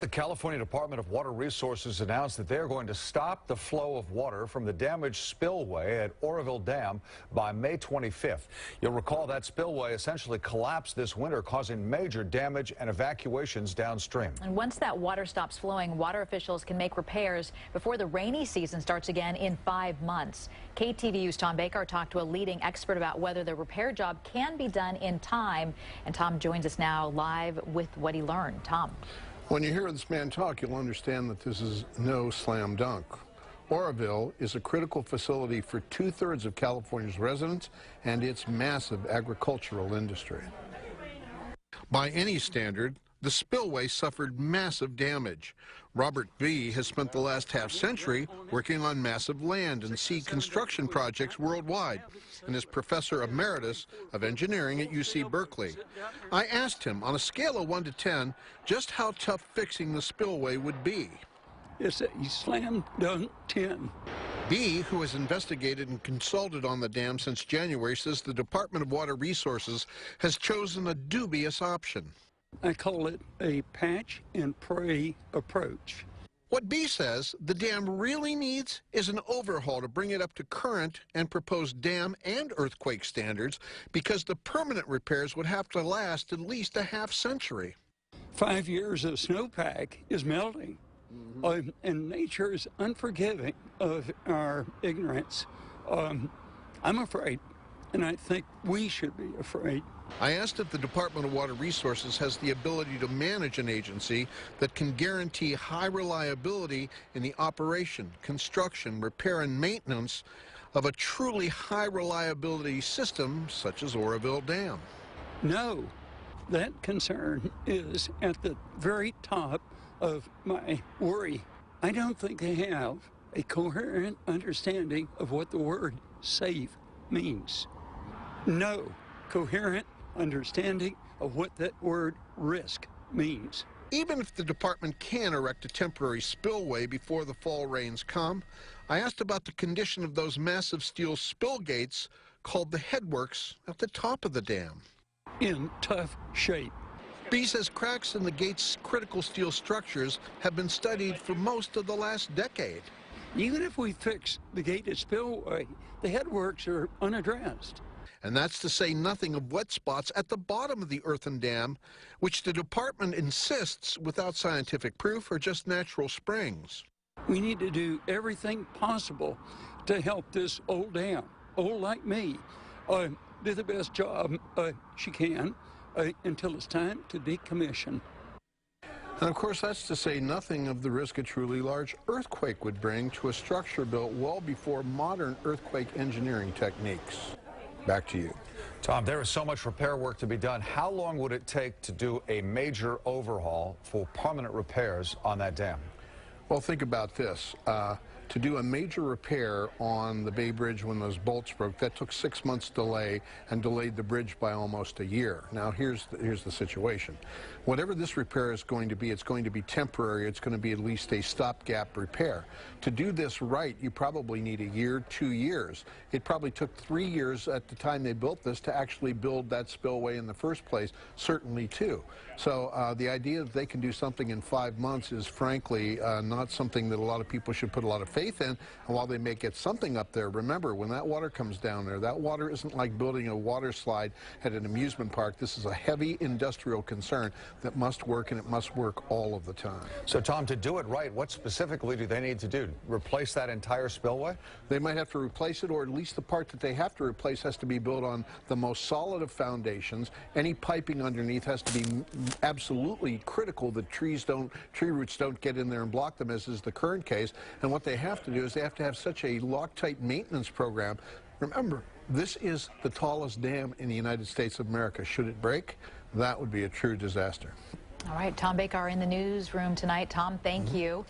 The California Department of Water Resources announced that they are going to stop the flow of water from the damaged spillway at Oroville Dam by May 25th. You'll recall that spillway essentially collapsed this winter, causing major damage and evacuations downstream. And once that water stops flowing, water officials can make repairs before the rainy season starts again in 5 months. KTVU's Tom Baker talked to a leading expert about whether the repair job can be done in time. And Tom joins us now live with what he learned. Tom. When you hear this man talk, you'll understand that this is no slam dunk. Oroville is a critical facility for 2/3 of California's residents and its massive agricultural industry. By any standard, the spillway suffered massive damage. Robert B. has spent the last half-century working on massive land and sea construction projects worldwide and is Professor Emeritus of Engineering at UC Berkeley. I asked him, on a scale of 1 to 10, just how tough fixing the spillway would be. It's a slam dunk 10. B., who has investigated and consulted on the dam since January, says the Department of Water Resources has chosen a dubious option. I call it a patch and pray approach. What B says the dam really needs is an overhaul to bring it up to current and proposed dam and earthquake standards, because the permanent repairs would have to last at least a half-century. 5 years of snowpack is melting, and nature is unforgiving of our ignorance. I'm afraid, and I think we should be afraid. I asked if the Department of Water Resources has the ability to manage an agency that can guarantee high reliability in the operation, construction, repair, and maintenance of a truly high reliability system such as Oroville Dam. No, that concern is at the very top of my worry. I don't think they have a coherent understanding of what the word safe means. No coherent understanding of what that word risk means. Even if the department can erect a temporary spillway before the fall rains come, I asked about the condition of those massive steel spill gates called the headworks at the top of the dam. In tough shape. B says cracks in the gate's critical steel structures have been studied for most of the last decade. Even if we fix the gated spillway, the headworks are unaddressed. And that's to say nothing of wet spots at the bottom of the earthen dam, which the department insists, without scientific proof, are just natural springs. We need to do everything possible to help this old dam, old like me, do the best job she can until it's time to decommission. And of course, that's to say nothing of the risk a truly large earthquake would bring to a structure built well before modern earthquake engineering techniques. Back to you. Tom, there is so much repair work to be done. How long would it take to do a major overhaul for permanent repairs on that dam? Well, think about this. To do a major repair on the Bay Bridge when those bolts broke, that took 6 months delay and delayed the bridge by almost a year. Now, here's the situation. Whatever this repair is going to be, it's going to be temporary. It's going to be at least a stopgap repair. To do this right, you probably need a year, 2 years. It probably took 3 years at the time they built this to actually build that spillway in the first place, certainly 2. So the idea that they can do something in 5 months is frankly not something that a lot of people should put a lot of faith in. And while they may get something up there, remember, when that water comes down there, that water isn't like building a water slide at an amusement park. This is a heavy industrial concern that must work, and it must work all of the time. So, Tom, to do it right, what specifically do they need to do? Replace that entire spillway? They might have to replace it, or at least the part that they have to replace has to be built on the most solid of foundations. Any piping underneath has to be absolutely critical that tree roots don't get in there and block them, as is the current case. And what they have to do is they have to have such a Loctite maintenance program. Remember, this is the tallest dam in the United States of America. Should it break, that would be a true disaster. All right, Tom Baker in the newsroom tonight. Tom, thank you.